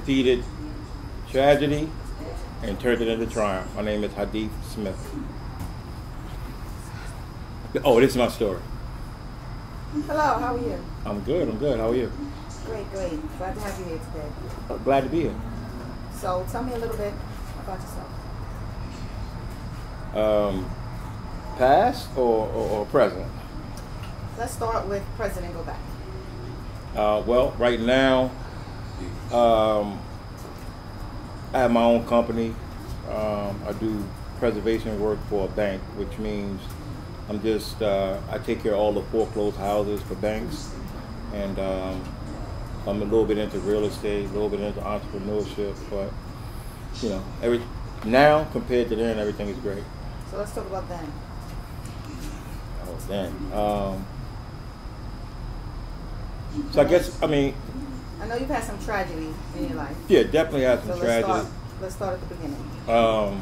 defeated tragedy and turned it into triumph. My name is Hadith Smith. Oh, this is my story. Hello, how are you? I'm good. How are you? Great. Glad to have you here today. Glad to be here. So tell me a little bit about yourself. Past or present? Let's start with present and go back. Well, right now, I have my own company. I do preservation work for a bank, which means I take care of all the foreclosed houses for banks, and I'm a little bit into real estate, a little bit into entrepreneurship, but now compared to then, everything is great. So let's talk about then. Oh, then. So I know you've had some tragedy in your life. Yeah, definitely had some tragedy. Let's start at the beginning. Well,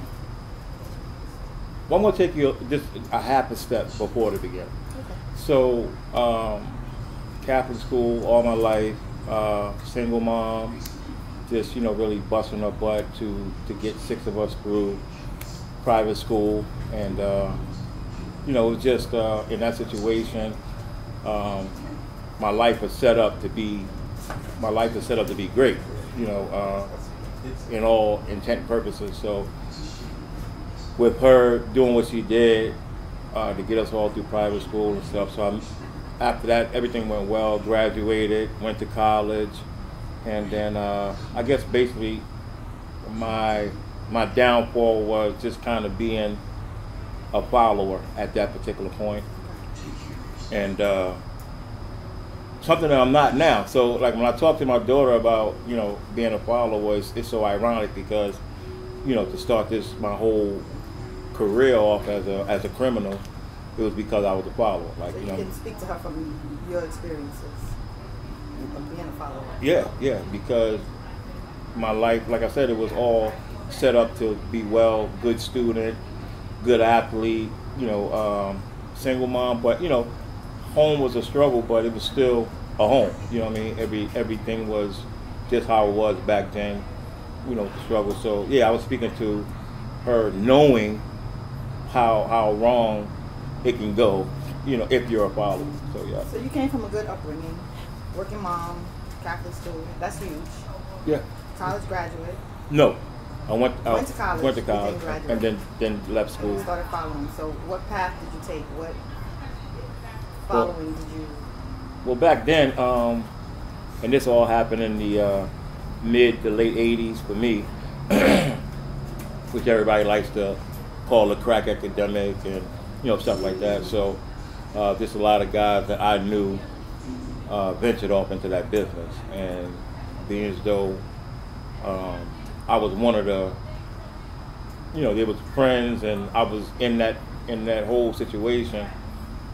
I'm going to take you just a half a step before the beginning. Okay. So, Catholic school all my life, single mom, just, really busting her butt to get 6 of us through private school. And, it was just in that situation, my life was set up to be great, in all intent and purposes. So with her doing what she did to get us all through private school and stuff, so after that everything went well, graduated, went to college, and then I guess basically my downfall was just kind of being a follower at that particular point. And something that I'm not now. So like when I talk to my daughter about, being a follower, it's so ironic because, to start my whole career off as a criminal, it was because I was a follower. Like, so you can speak to her from your experiences of being a follower. Yeah, because my life, like I said, it was all set up to be good student, good athlete, single mom, but home was a struggle, but it was still a home. You know what I mean? Everything was just how it was back then. The struggle. So yeah, I was speaking to her, knowing how wrong it can go. If you're a follower. So yeah. So you came from a good upbringing, working mom, Catholic school. That's huge. Yeah. College graduate. No, I went to college. Went to college, and then left school. And started following. So what path did you take? What following did you? Well, back then, and this all happened in the mid to late 80s for me, which everybody likes to call the crack epidemic and stuff like that. So just a lot of guys that I knew ventured off into that business, and being as though I was one of the, they was friends, and I was in that whole situation.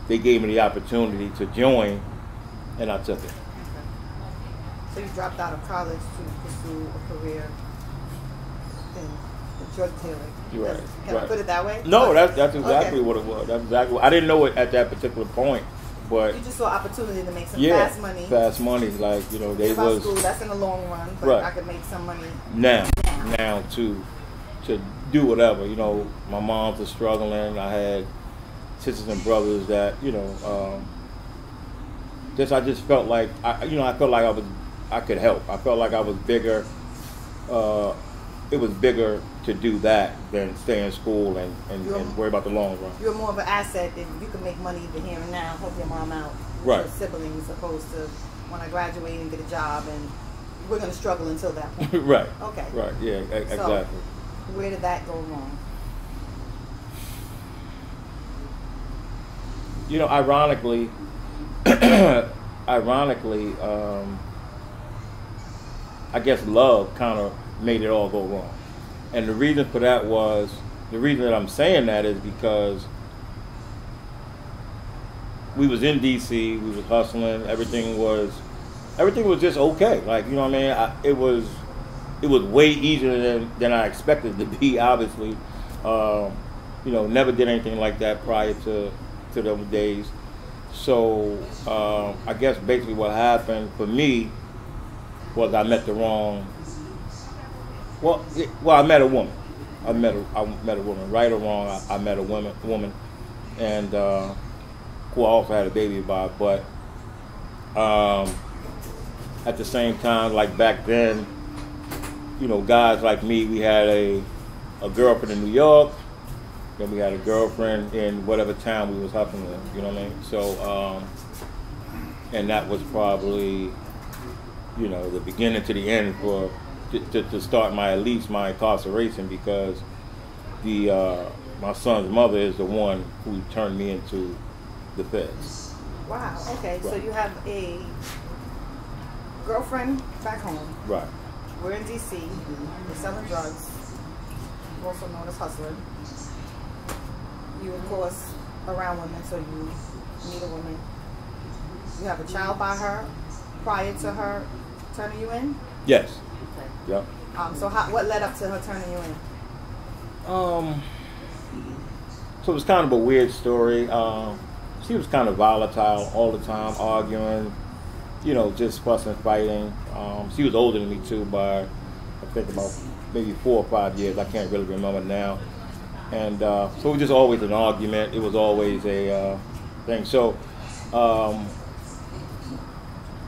They gave me the opportunity to join, and I took it. Okay. So you dropped out of college to pursue a career in drug dealing. You're right. Can I put it that way? No, that's exactly what it was. That's exactly. I didn't know it at that particular point, but you just saw opportunity to make some fast money. Fast money, like they was. School, that's in the long run, but right. I could make some money now to do whatever. My moms were struggling. I had sisters and brothers that I just felt like I felt like I could help. I felt like I was bigger. It was bigger to do that than stay in school and worry about the long run. You're more of an asset that you can make money the here and now, help your mom out, right? Your siblings, opposed to when I graduate and get a job and we're going to struggle until that point. Right. Okay. Right. Yeah. Exactly. So, where did that go wrong? Ironically, I guess love kind of made it all go wrong. And the reason for that was, the reason that I'm saying that is because we was in DC, we was hustling, everything was just okay. Like, it was way easier than I expected it to be, obviously. Never did anything like that prior to those days. So I guess basically what happened for me was I met the wrong Well, I met a woman. I met a woman. Right or wrong, I met a woman, and who I also had a baby by. But at the same time, like back then, you know, guys like me, we had a girlfriend in New York, then we had a girlfriend in whatever town we was hopping in. You know what I mean? So, and that was probably, you know, the beginning to the end for. To start at least my incarceration, because my son's mother is the one who turned me into the feds. Wow. Okay. Right. So you have a girlfriend back home. Right. We're in D.C. You're selling drugs, also known as hustling. You, of course, around women, so you meet a woman. You have a child by her prior to her turning you in? Yes. Okay. Yep. So what led up to her turning you in? So it was kind of a weird story. She was kind of volatile all the time, arguing, you know, just fussing, fighting. She was older than me too by, I think, about maybe 4 or 5 years. I can't really remember now. And so it was just always an argument. It was always a thing. So,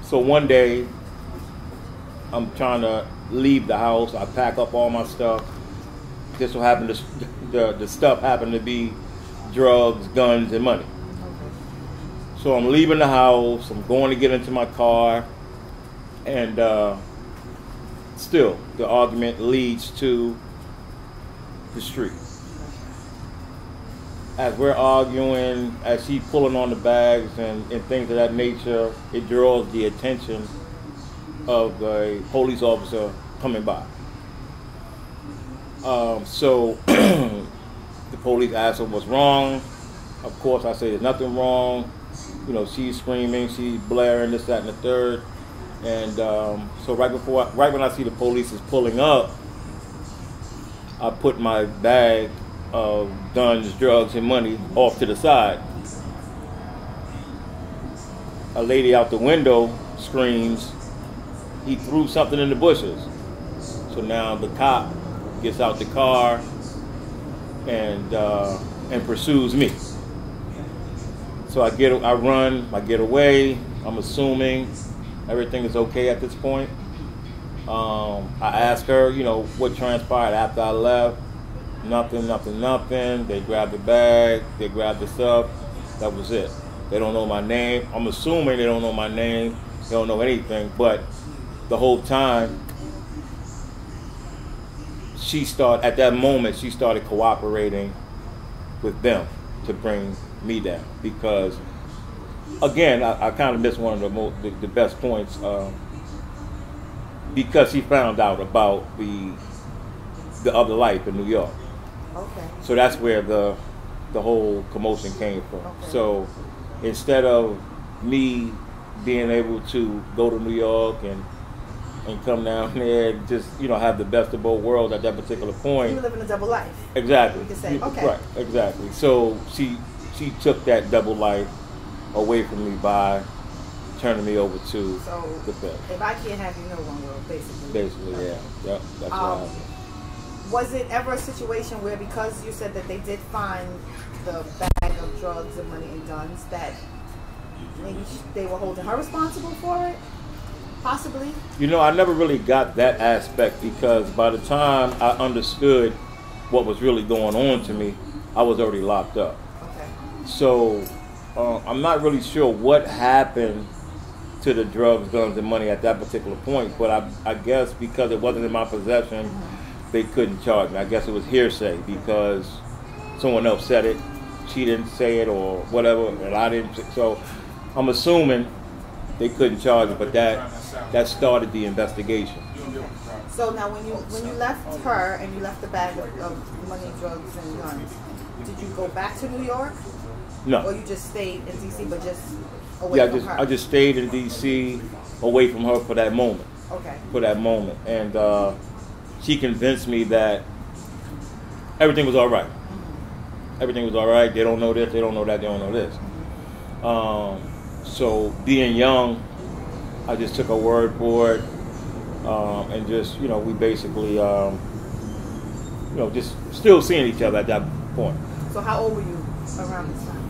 so one day, I'm trying to leave the house. I pack up all my stuff. Just so happened the stuff happened to be drugs, guns, and money. Okay. So I'm leaving the house. I'm going to get into my car, and still the argument leads to the street. As we're arguing, as she's pulling on the bags and things of that nature, it draws the attention of a police officer coming by. So the police asked her what's wrong. Of course, I say there's nothing wrong. You know, she's screaming, she's blaring, this, that, and the third. And so right when I see the police is pulling up, I put my bag of guns, drugs, and money off to the side. A lady out the window screams, "He threw something in the bushes." So now the cop gets out the car and pursues me. So I run, I get away. I'm assuming everything is okay at this point. I asked her, you know, what transpired after I left. Nothing. They grabbed the bag, they grabbed the stuff. That was it. They don't know my name. I'm assuming they don't know my name. They don't know anything. But the whole time, at that moment, she started cooperating with them to bring me down. Because, again, I kind of missed one of the best points. Because she found out about the other life in New York. Okay. So that's where the whole commotion came from. Okay. So instead of me being able to go to New York and come down there and just, you know, have the best of both worlds at that particular point. You were living a double life. Exactly. You could say, okay. Right, exactly. So she took that double life away from me by turning me over to the Fed. If I can't have you, no one will, basically. Basically, okay. Yeah. Yep, that's what happened. Was it ever a situation where, because you said that they did find the bag of drugs and money and guns, that maybe they were holding her responsible for it? Possibly? You know, I never really got that aspect, because by the time I understood what was really going on to me, I was already locked up. Okay. So I'm not really sure what happened to the drugs, guns, and money at that particular point, but I guess because it wasn't in my possession, they couldn't charge me. I guess it was hearsay because someone else said it. She didn't say it or whatever, and I didn't. So I'm assuming they couldn't charge me, but that started the investigation. So now when you left her and you left the bag of money, drugs, and guns, did you go back to New York? No. Or you just stayed in D.C. but just away from her? I just stayed in D.C. away from her for that moment. Okay. For that moment. And she convinced me that everything was all right. Everything was all right. They don't know this, they don't know that, they don't know this. So being young, I just took her word for it. and just, you know, we basically, you know, just still seeing each other at that point. So how old were you around this time?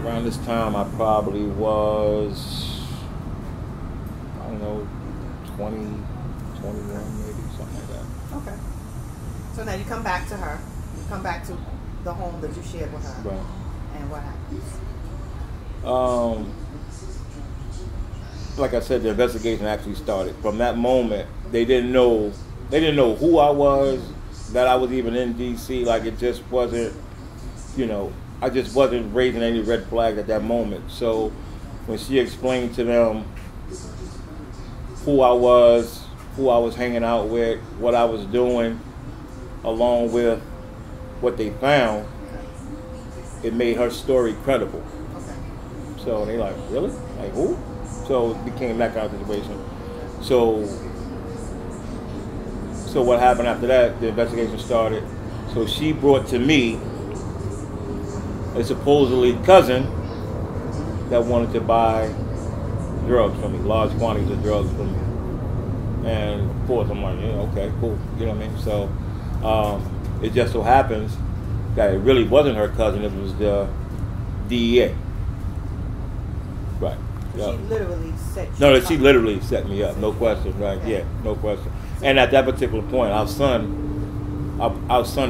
Around this time, I probably was, I don't know, 20, 21 maybe, something like that. Okay. So now you come back to her. You come back to the home that you shared with her. Right. And what happens? Like I said, the investigation actually started. From that moment, they didn't know who I was, that I was even in DC. Like, it just wasn't, you know, I just wasn't raising any red flags at that moment. So when she explained to them who I was hanging out with, what I was doing, along with what they found, it made her story credible. Okay. So they like, really? Like, who? So it became that kind of situation. So what happened after that, the investigation started. So she brought to me a supposedly cousin that wanted to buy drugs from me, large quantities of drugs from me. And of course I'm like, yeah, okay, cool. You know what I mean? So it just so happens that it really wasn't her cousin, it was the DEA. Right. She literally set you No, up. she literally set me up, no question, right? Yeah, no question. And at that particular point, our son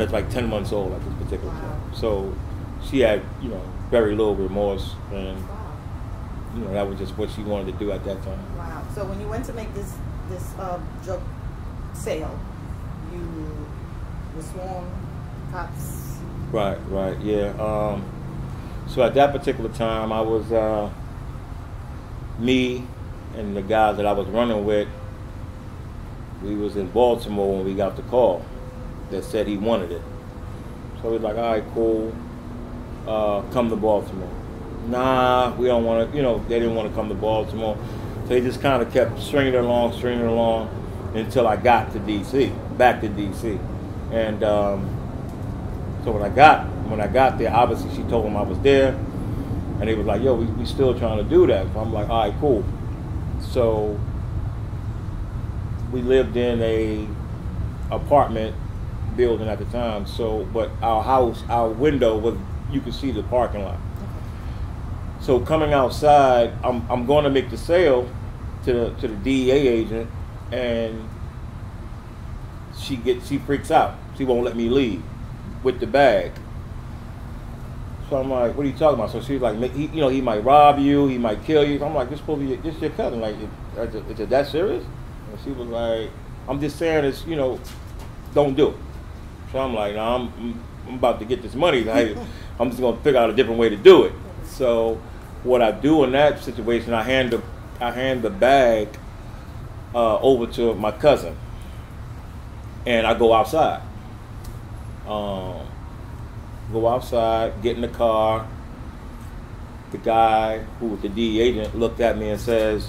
is like 10 months old at this particular point. So she had, you know, very little remorse, and you know, that was just what she wanted to do at that time. Wow. So when you went to make this drug sale, you were sworn cops. Right, yeah. So at that particular time, I was me and the guys that I was running with. We was in Baltimore when we got the call that said he wanted it. So we was like, all right, cool. Come to Baltimore. Nah, we don't want to. You know, they didn't want to come to Baltimore. So they just kind of kept stringing it along until I got to DC, back to DC. And so when I got there, obviously she told them I was there, and they was like, yo, we still trying to do that. So I'm like, all right, cool. So we lived in a apartment building at the time. So, but our window was, you could see the parking lot. So coming outside, I'm going to make the sale to the DEA agent, and she freaks out. She won't let me leave with the bag. So I'm like, what are you talking about? So she's like, he might rob you, he might kill you. So I'm like, this is your cousin. Like, is it that serious? And she was like, I'm just saying, it's, you know, don't do it. So I'm like, no, I'm about to get this money. I'm just gonna figure out a different way to do it. So what I do in that situation, I hand the bag over to my cousin, and I go outside. Get in the car. The guy who was the DEA agent looked at me and says,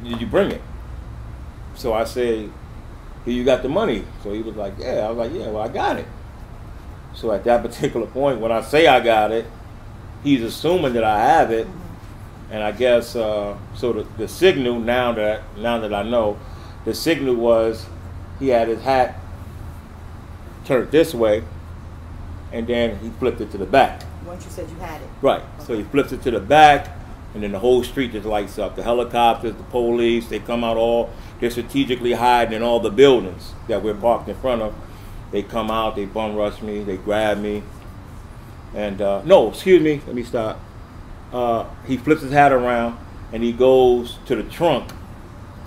did you bring it? So I say, here, you got the money. So he was like, yeah. I was like, yeah, well, I got it. So at that particular point, when I say I got it, he's assuming that I have it. And I guess, so the signal, now that I know, the signal was he had his hat turned this way, and then he flipped it to the back. Once you said you had it. Right. Okay. So he flips it to the back, and then the whole street just lights up. The helicopters, the police, they come out they're strategically hiding in all the buildings that we're parked in front of. They come out, they bum rush me, they grab me. And, no, excuse me, let me stop. He flips his hat around, and he goes to the trunk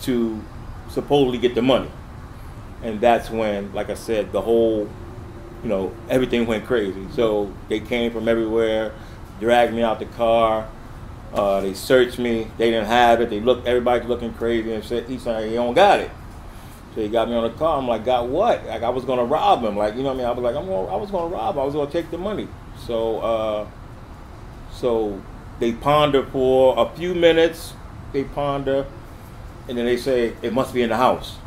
to supposedly get the money. And that's when, like I said, the whole, you know, everything went crazy. So they came from everywhere, dragged me out the car. They searched me. They didn't have it. Everybody's looking crazy, and he said, he don't got it. So he got me on the car. I'm like, got what? Like, I was gonna rob him. Like, you know what I mean? I was like, I was gonna rob him. I was gonna take the money. So, so they ponder for a few minutes. They ponder, and then they say it must be in the house.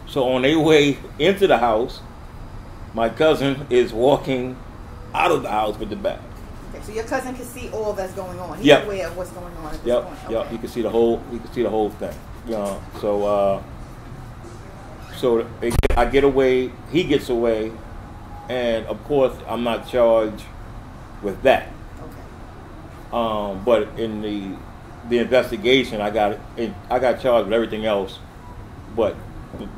So on their way into the house, my cousin is walking out of the house with the bag. Okay, So your cousin can see all that's going on. He's Yep. aware of what's going on at this Yep, point. yep. Okay. You can see the whole. You can see the whole thing. So I get away. He gets away, and of course I'm not charged with that. Okay. But in the investigation, I got charged with everything else, but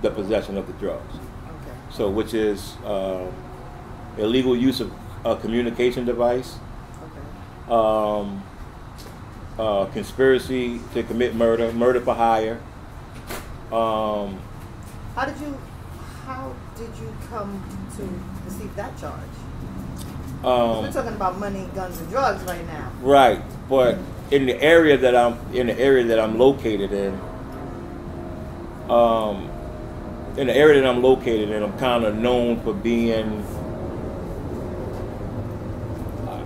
the possession of the drugs. Okay. So which is illegal use of a communication device. Okay. Conspiracy to commit murder, murder for hire. How did you come to receive that charge? We're talking about money, guns, and drugs right now. Right, but in the area that I'm located in, I'm kind of known for being,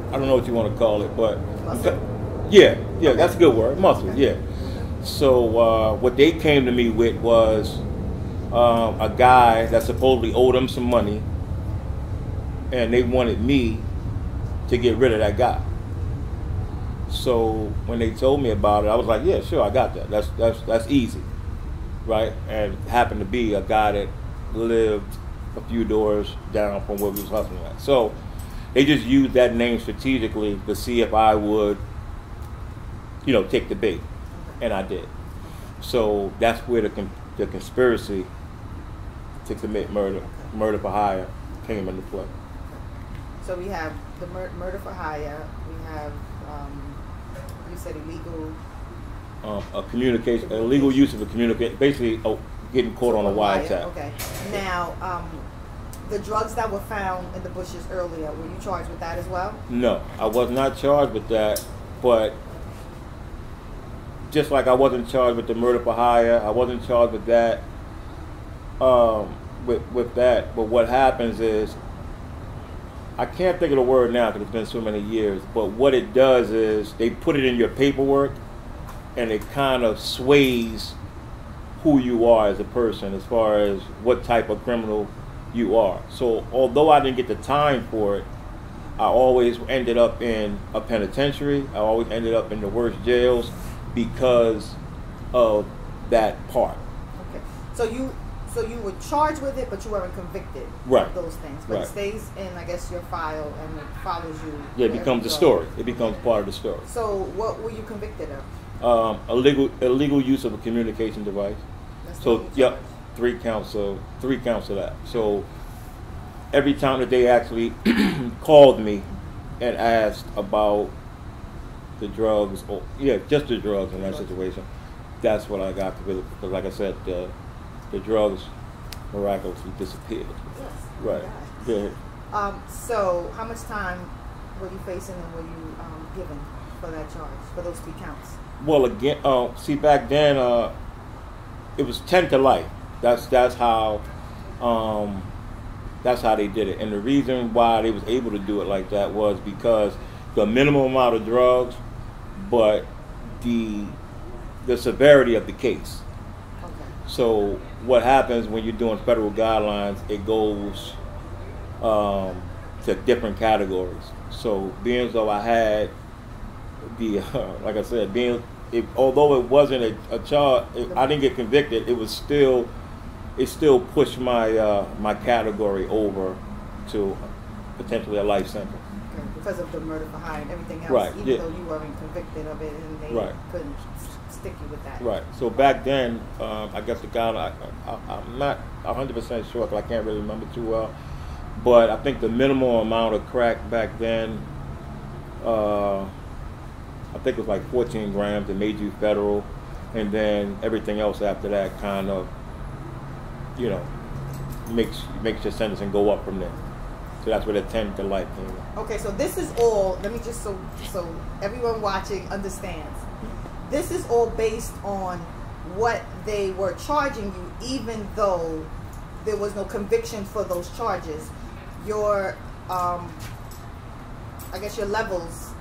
I don't know what you want to call it, but Muscle? yeah, that's a good word, muscle. Okay. Yeah. So what they came to me with was a guy that supposedly owed them some money, and they wanted me to get rid of that guy. So when they told me about it, I was like, yeah, sure, I got that. That's easy, right? And it happened to be a guy that lived a few doors down from where we was hustling at. So they just used that name strategically to see if I would, take the bait, and I did. So that's where the conspiracy to commit murder for hire, came into play. So we have the murder for hire. We have, you said illegal. Illegal use of a communication. Basically, getting caught on a wiretap. Okay. Now, the drugs that were found in the bushes earlier, were you charged with that as well? No, I was not charged with that. But just like I wasn't charged with the murder for hire, I wasn't charged with that. With that, but what happens is, I can't think of the word now because it's been so many years, but what it does is they put it in your paperwork, and it kind of sways who you are as a person as far as what type of criminal you are. So although I didn't get the time for it, I always ended up in a penitentiary. I always ended up in the worst jails because of that part. Okay. So you were charged with it, but you weren't convicted Right. of those things. But Right. it stays in, I guess, your file, and it follows you. Yeah, it becomes the story. It becomes part of the story. So what were you convicted of? Illegal use of a communication device. That's the So only yep, charge. three counts of that. So every time that they actually called me and asked about the drugs, or just the drugs in that situation, that's what I got to with, because like I said, the drugs miraculously disappeared. Yes. Right. Okay. Yeah. So how much time were you facing, and were you given for that charge, for those 3 counts? Well, again, see, back then it was 10 to life. That's how they did it, and the reason why they was able to do it like that was because the minimum amount of drugs, but the severity of the case. Okay. So what happens when you're doing federal guidelines? It goes to different categories. So being as though I had the like I said, although it wasn't a charge, I didn't get convicted. It still pushed my my category over to potentially a life sentence. Okay. Because of the murder for hire and everything else, Right, even yeah. though you weren't convicted of it, and they Right. couldn't stick you with that. Right. So back then, I guess the guy, I'm not 100% sure because I can't really remember too well, but I think the minimum amount of crack back then, I think it was like 14 grams. It made you federal, and then everything else after that kind of, makes your sentencing go up from there. So that's where the 10 to life came in. Okay, so this is all, let me just, so everyone watching understands. This is all based on what they were charging you, even though there was no conviction for those charges. Your, I guess your levels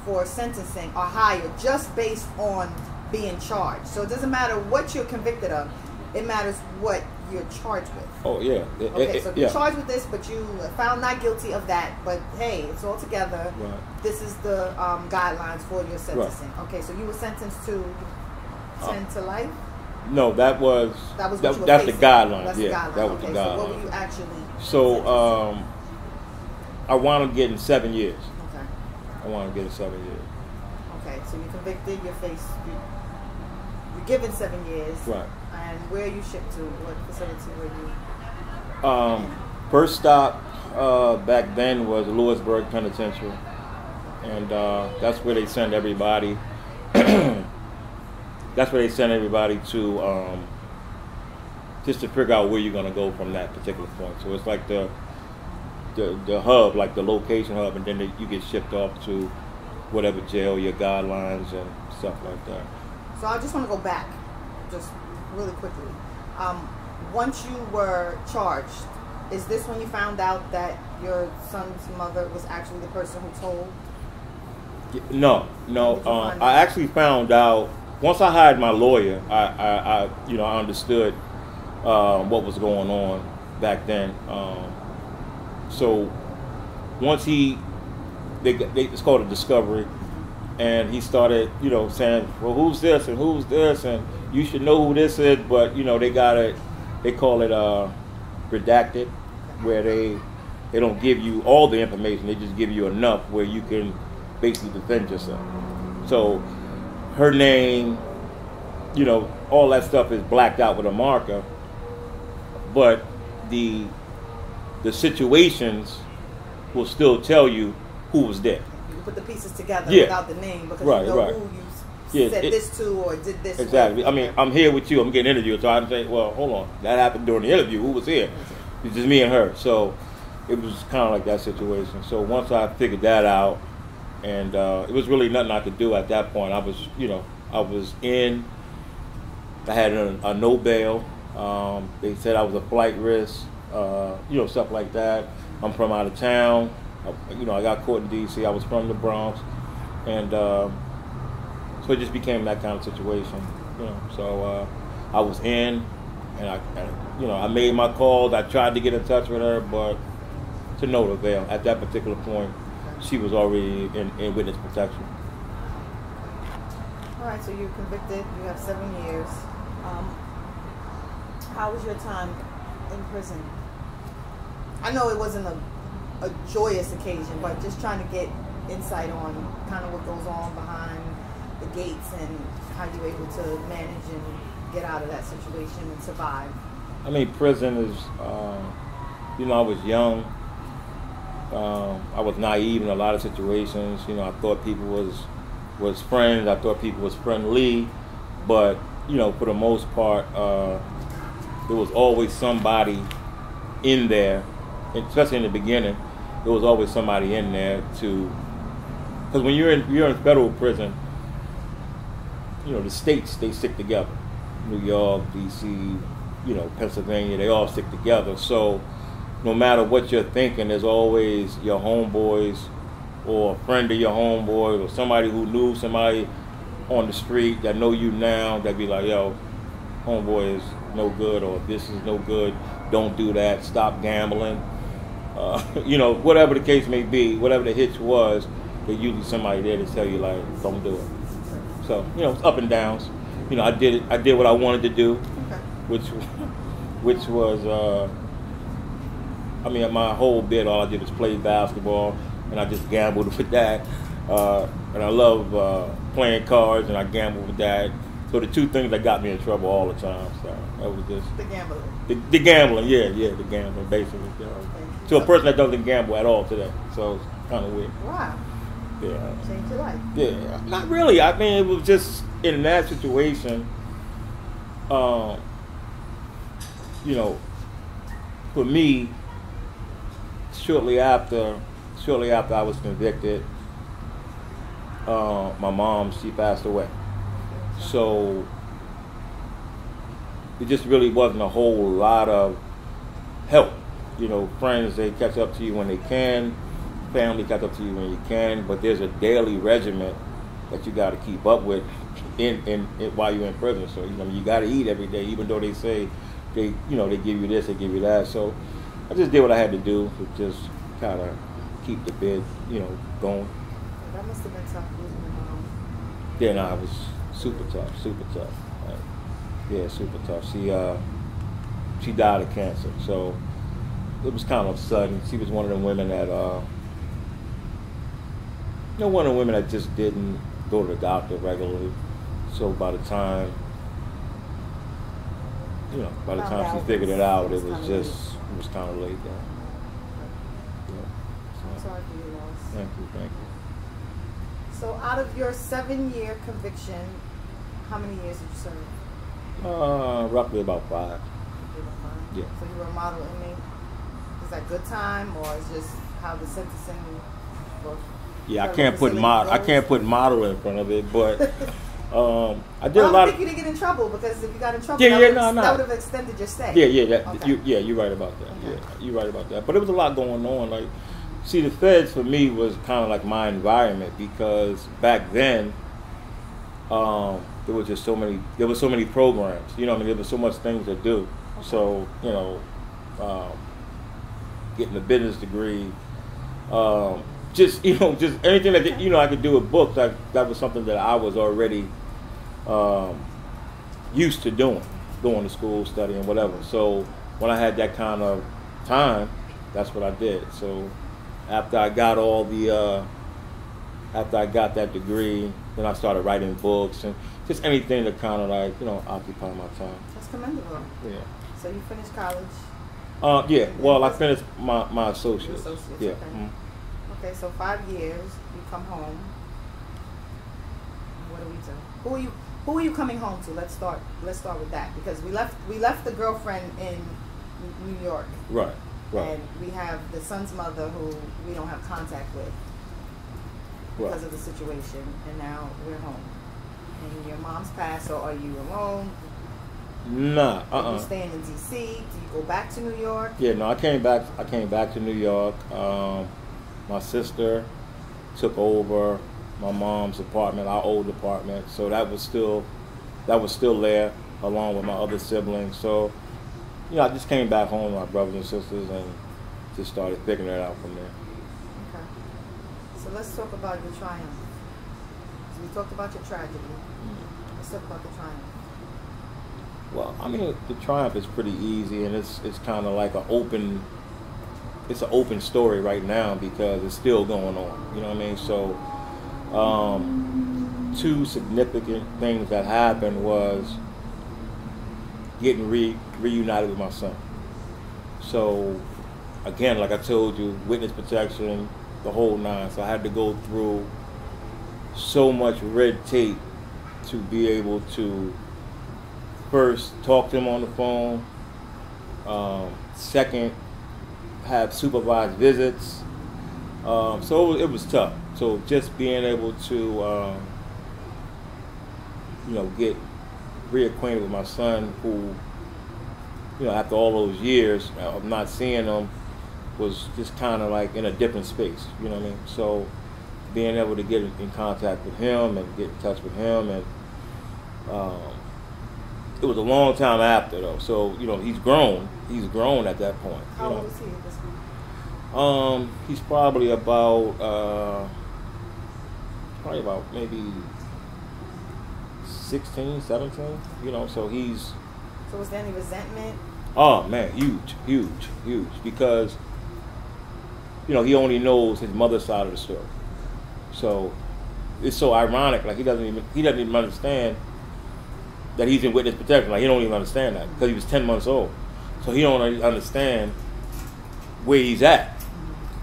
for sentencing are higher just based on being charged. So it doesn't matter what you're convicted of. It matters what you're charged with. Oh yeah. Okay, so yeah. you're charged with this, but you found not guilty of that. But hey, it's all together. Right. This is the guidelines for your sentencing. Right. Okay, so you were sentenced to 10 to life. No, that's what you were that's the facing. guidelines. That's yeah, the guidelines. that was okay, the guidelines. so what were you actually? So I wound up getting 7 years. Okay. I wound up getting 7 years. Okay, so you're convicted. You're given 7 years. Right. And where are you shipped to? What facility were you? First stop back then was Lewisburg Penitentiary, and that's where they send everybody. That's where they send everybody to, just to figure out where you're going to go from that particular point. So it's like the hub, like the location hub, and then you get shipped off to whatever jail, your guidelines and stuff like that. So I just want to go back, just really quickly. Once you were charged, is this when you found out that your son's mother was actually the person who told? No. I actually found out once I hired my lawyer. I understood what was going on back then. So once it's called a discovery, and he started, saying, well, who's this and who's this, and you should know who this is, but they call it redacted, where they don't give you all the information, they just give you enough where you can basically defend yourself. So her name, all that stuff is blacked out with a marker, but the situations will still tell you who was there. You put the pieces together Yeah. without the name because Right, you know right. who you said this to or did this Exactly. with. I mean, I'm here with you. I'm getting interviewed, so I'm saying, well, hold on. That happened during the interview. Who was here? It's just me and her. So it was kind of like that situation. So once I figured that out, and it was really nothing I could do at that point. I was in. I had a no bail. They said I was a flight risk. Stuff like that. I'm from out of town. I got caught in D.C. I was from the Bronx, and so it just became that kind of situation. So I was in, and I made my calls. I tried to get in touch with her, but to no avail. At that particular point, she was already in witness protection. All right, so you're convicted. You have 7 years. How was your time in prison? I know it wasn't a joyous occasion, but just trying to get insight on kind of what goes on behind the gates and how you're able to manage and get out of that situation and survive. I mean, prison is, I was young. I was naive in a lot of situations. I thought people was friends. I thought people was friendly, but for the most part, there was always somebody in there, especially in the beginning. There was always somebody in there because when you're in federal prison, the states, they stick together. New York, D.C., Pennsylvania, they all stick together. So no matter what you're thinking, there's always your homeboys or a friend of your homeboy or somebody who knew somebody on the street that know you now that be like, yo, homeboy is no good, or this is no good, don't do that, stop gambling. Whatever the case may be, whatever the hitch was, there's usually somebody there to tell you, like, don't do it. So, it's up and downs. I did what I wanted to do, which was, my whole bit, all I did was play basketball, and I just gambled with that. And I love playing cards, and I gambled with that. So the two things that got me in trouble all the time. So that was just the gambling. The gambling, the gambling, basically. To a person that doesn't gamble at all today. So it's kind of weird. Wow. Yeah. Changed your life. Yeah, not really. I mean, it was just in that situation. For me, shortly after I was convicted, my mom, she passed away. So it just really wasn't a whole lot of help. Friends, they catch up to you when they can. Family catch up to you when you can. But there's a daily regimen that you got to keep up with in while you're in prison. So you got to eat every day, even though they say they give you this, they give you that. So I just did what I had to do to just kind of keep the bid, going. That must have been tough losing your mom. Yeah, no, it was super tough. Like, yeah, super tough. She died of cancer, so it was kind of sudden. She was one of the women that, one of the women that just didn't go to the doctor regularly. So by the time she figured it out, it was kind of late then. I'm sorry for your loss. Thank you. So out of your 7-year conviction, how many years did you serve? Roughly about 5. Yeah. So you were a model inmate. Is that good time, or is just how the sentencing works? Yeah, I can't put model in front of it, but I did a lot. I think you didn't get in trouble, because if you got in trouble, that would have extended your stay. You're right about that. Okay. Yeah, you're right about that. But there was a lot going on. Like, see, the feds for me was kind of like my environment, because back then there was so many programs. There was so much things to do. Okay. So getting a business degree, just anything that I could do with books. That was something that I was already used to doing, going to school, studying, whatever. So when I had that kind of time, that's what I did. So after I got that degree, then I started writing books and just anything to kind of occupy my time. That's commendable. Yeah. So you finished college? Yeah. Well, I finished my associates. Yeah. Okay. Mm-hmm. Okay. So 5 years, you come home. What do we do? Who are you coming home to? Let's start with that, because we left the girlfriend in New York. Right. And we have the son's mother, who we don't have contact with because of the situation, and now we're home. And your mom's passed, so are you alone? Nah. Are you staying in DC? Do you go back to New York? Yeah, no, I came back to New York. My sister took over my mom's apartment, our old apartment, so that was still there, along with my other siblings. So I just came back home with my brothers and sisters and just started figuring it out from there. Okay. So let's talk about your triumph. So we talked about your tragedy. Let's talk about the triumph. Well, I mean, the triumph is pretty easy, and it's kind of like an open story right now, because it's still going on. You know what I mean? So, two significant things that happened was getting reunited with my son. So, again, like I told you, witness protection, the whole nine. So I had to go through so much red tape to be able to first talk to him on the phone, second, have supervised visits. So it was tough. So just being able to, get reacquainted with my son, who, after all those years of not seeing him, was just kind of like in a different space. You know what I mean? So being able to get in contact with him and get in touch with him, and it was a long time after, though. So he's grown. He's grown at that point. How old is he at this point? He's probably about maybe 16, 17. So he's. So was there any resentment? Oh man, huge, because he only knows his mother's side of the story. So it's so ironic. Like he doesn't even understand that he's in witness protection. Like he don't even understand that, because he was 10 months old. So he don't understand where he's at.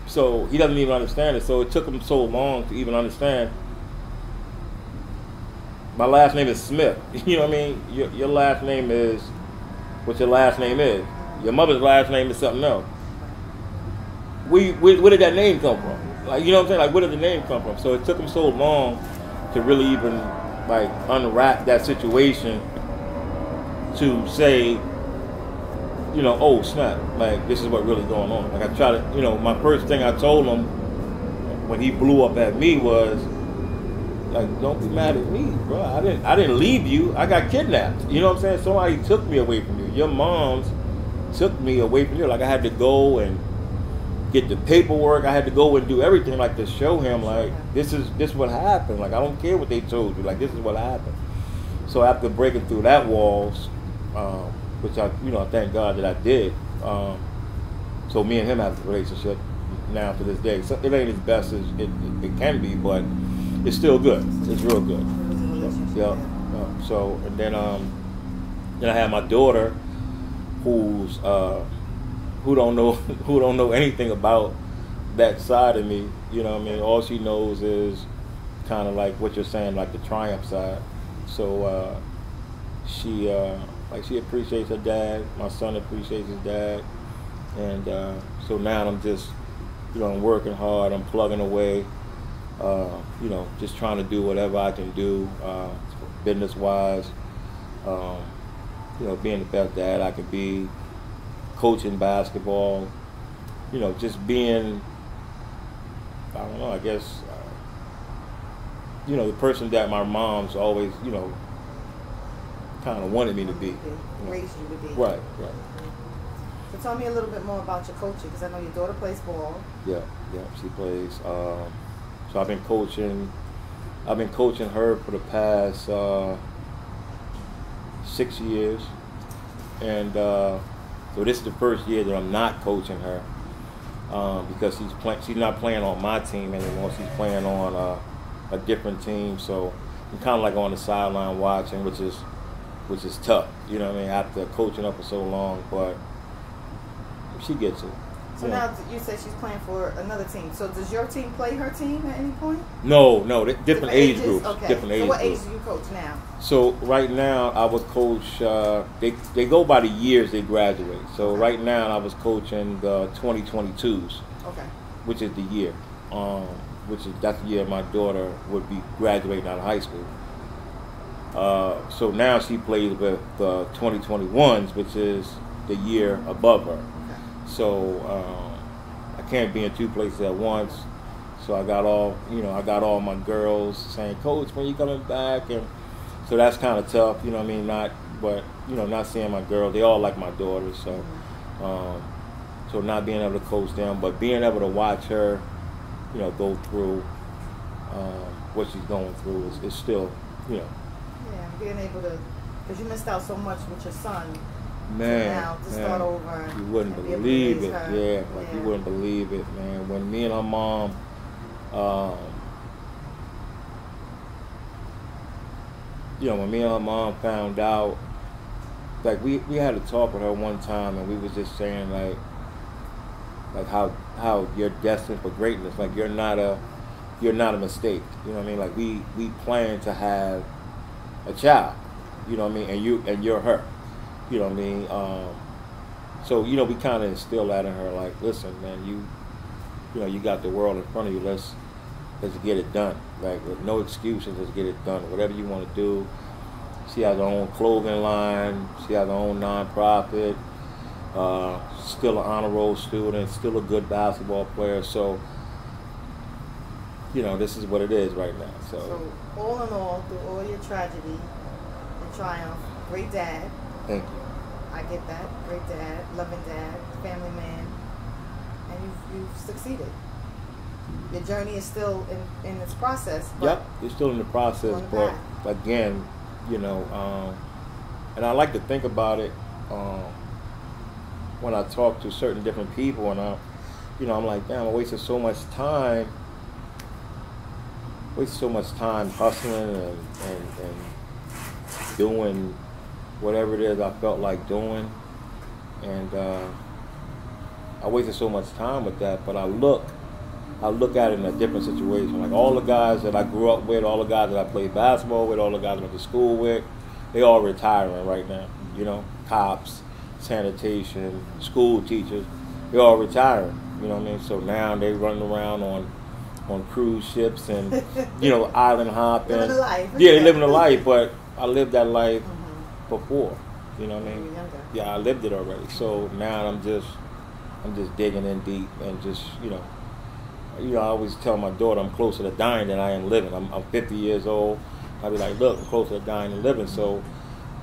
So he doesn't even understand it. So it took him so long to even understand. My last name is Smith. You know what I mean? Your last name is what your last name is. Your mother's last name is something else. Where did that name come from? Like, you know what I'm saying? Like, where did the name come from? So it took him so long to really even like unwrap that situation, to say, oh snap, like this is what really going on. Like I try to, my first thing I told him when he blew up at me was, Like, don't be mad at me, bro. I didn't leave you. I got kidnapped. You know what I'm saying? Somebody took me away from you. Your moms took me away from you. Like, I had to go and get the paperwork. I had to go and do everything, like, to show him, like, this is what happened. Like, I don't care what they told you. Like, this is what happened. So after breaking through that walls, which I thank God that I did. So me and him have a relationship now to this day. So it ain't as best as it can be, but it's still good. It's real good. Yeah. So and then I have my daughter, who don't know anything about that side of me. You know what I mean? All she knows is kind of like what you're saying, like the triumph side. So she appreciates her dad. My son appreciates his dad, and so now I'm just, I'm working hard. I'm plugging away. Just trying to do whatever I can do, business-wise. Being the best dad I can be, coaching basketball. Just being, I don't know, I guess, the person that my mom's always, kind of wanted me to be. Raised you to be. Right. So tell me a little bit more about your coaching, because I know your daughter plays ball. Yeah, she plays. So I've been coaching her for the past 6 years, and so this is the first year that I'm not coaching her, because she's not playing on my team anymore. She's playing on a different team. So I'm kind of like on the sideline watching, which is tough. You know what I mean? After coaching her for so long, but she gets it. So now you said she's playing for another team. So does your team play her team at any point? No, different age groups. Okay. Different age so what groups. age do you coach now? So right now I would coach. They go by the years they graduate. So right now I was coaching the 2022s. Okay. Which is the year. That's the year my daughter would be graduating out of high school. So now she plays with the 2021s, which is the year above her. So I can't be in two places at once. So I got all my girls saying, "Coach, when you coming back?" And so that's kind of tough, you know what I mean? Not seeing my girls. They all like my daughters, so so not being able to coach them, but being able to watch her, go through what she's going through is still, Yeah, being able to, because you missed out so much with your son. Man, to start over, you wouldn't believe it. You wouldn't believe it, man. When me and her mom, when me and her mom found out, like we had a talk with her one time, and we was just saying like how you're destined for greatness. Like you're not a mistake. You know what I mean? Like we plan to have a child. You know what I mean? And you're her. You know what I mean? So we kind of instill that in her. Like, listen, man, you got the world in front of you. Let's get it done. Like, with no excuses, let's get it done. Whatever you want to do. She has her own clothing line. She has her own nonprofit. Still an honor roll student. Still a good basketball player. So, this is what it is right now. So all in all, through all your tragedy and triumph, great dad. Thank you. I get that. Great dad, loving dad, family man, and you've succeeded. Your journey is still in its process. Yep, it's still in the process, but again, and I like to think about it when I talk to certain different people, and I'm like, damn, I wasted so much time hustling and doing whatever it is I felt like doing, and I wasted so much time with that. But I look at it in a different situation. Like all the guys that I grew up with, all the guys that I played basketball with, all the guys I went to school with, they all retiring right now. Cops, sanitation, school teachers, they all retiring. You know what I mean? So now they running around on cruise ships and island hopping. Living a life. Yeah, they living a life, but I lived that life before, you know what I mean? Yeah, I lived it already. So now I'm just digging in deep and just, you know, I always tell my daughter I'm closer to dying than I am living. I'm 50 years old. I be like, look, I'm closer to dying than living. So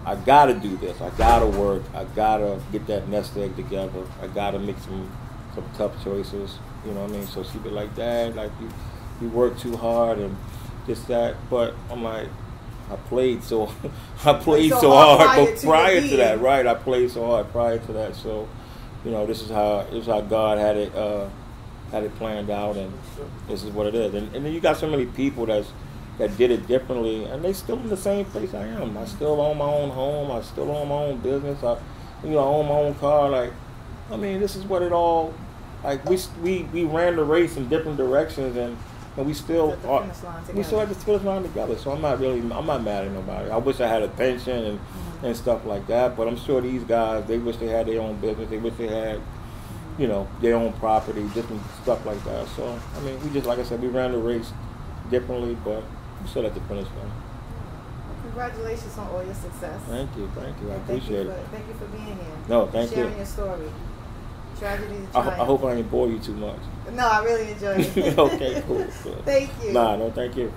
I gotta do this. I gotta work. I gotta get that nest egg together. I gotta make some tough choices. You know what I mean? So she be like, Dad, like you work too hard and this, that. But I'm like, I played so hard, but prior to that, right? I played so hard prior to that. So, you know, this is how God had it planned out, and this is what it is. And then you got so many people that did it differently, and they still in the same place I am. I still own my own home. I still own my own business. I own my own car. Like, I mean, this is what it all. Like we ran the race in different directions, and we still at the finish line together. So I'm not mad at nobody. I wish I had a pension and stuff like that, but I'm sure these guys, they wish they had their own business. They wish they had, you know, their own property, different stuff like that. So I mean, we just, like I said, we ran the race differently, but we're still at the finish line. Well, congratulations on all your success. Thank you. I appreciate it. Thank you for being here. No, thank you. Sharing your story. Tragedy to I triumph. hope I didn't bore you too much. No, I really enjoyed it. Okay, cool. Thank you. No, thank you.